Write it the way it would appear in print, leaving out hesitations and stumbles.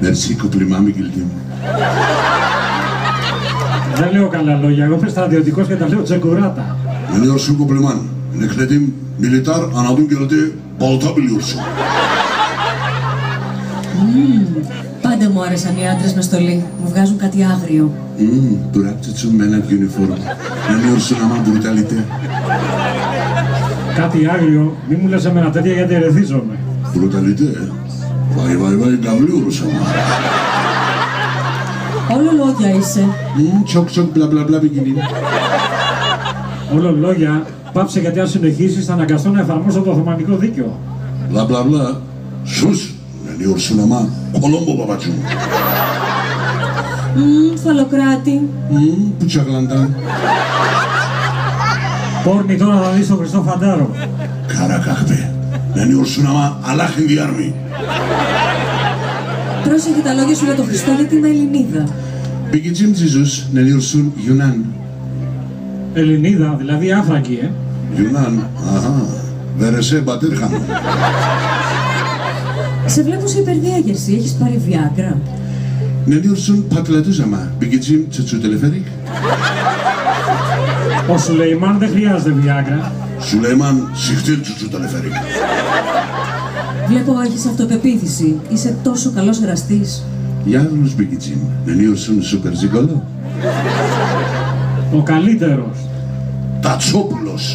Merci, κοπλιμά, Μικηλτή μου. Δεν λέω καλά λόγια, εγώ είμαι στρατιωτικός και τα λέω τσεκουράτα. Ne diyorsun κοπλιμάν? Nekledim, militar, anadın geldi, balta biliyorsun. Πάντα μου άρεσαν οι άντρες με στολή. Μου βγάζουν κάτι άγριο. Bıraktıçın με ένα uniform. Ne diyorsun ama brutalite? Κάτι άγριο, μη μου λες εμένα τέτοια γιατί ερεθίζομαι. Brutalite? Vay, gavlıyoruz ama. Όλο λόγια είσαι. Çok bla bla bla bir gideyim. Όλο λόγια, πάψε γιατί αν συνεχίσεις θα αναγκαστώ να εφαρμόσω το Οθωμανικό δίκαιο. Bla bla bla. Sus. Ne diyorsun ama? Kolombo babacığım. Φαλοκράτη. Bıçaklandan. Πόρνη τώρα θα δεις τον Χριστό Φαντάρο. Kara kahpe. Ne diyorsun ama? Allah diyar mı? Πρόσεχε τα λόγια σου για τον Χριστό γιατί είμαι Ελληνίδα. Πηγητζίμ Τζιζούς, ne diyorsun Yunan? Ελληνίδα, δηλαδή άφρακη, Yunan, aha. Verese Batırhan. Σε βλέπω σε υπερδιάγερση, έχεις πάρει Viagra. Ne diyorsun patladı ama? Pηγητζίμ Çeçuteleferik? Ο Σουλεϊμάν δεν χρειάζεται Viagra. Süleyman siktir Çeçuteleferik. Βλέπω έχεις αυτοπεποίθηση. Είσαι τόσο καλός εραστής. Yalnız pηγητζίμ, ne diyorsun super zigolo? Ο καλύτερος. Tatsopoulos.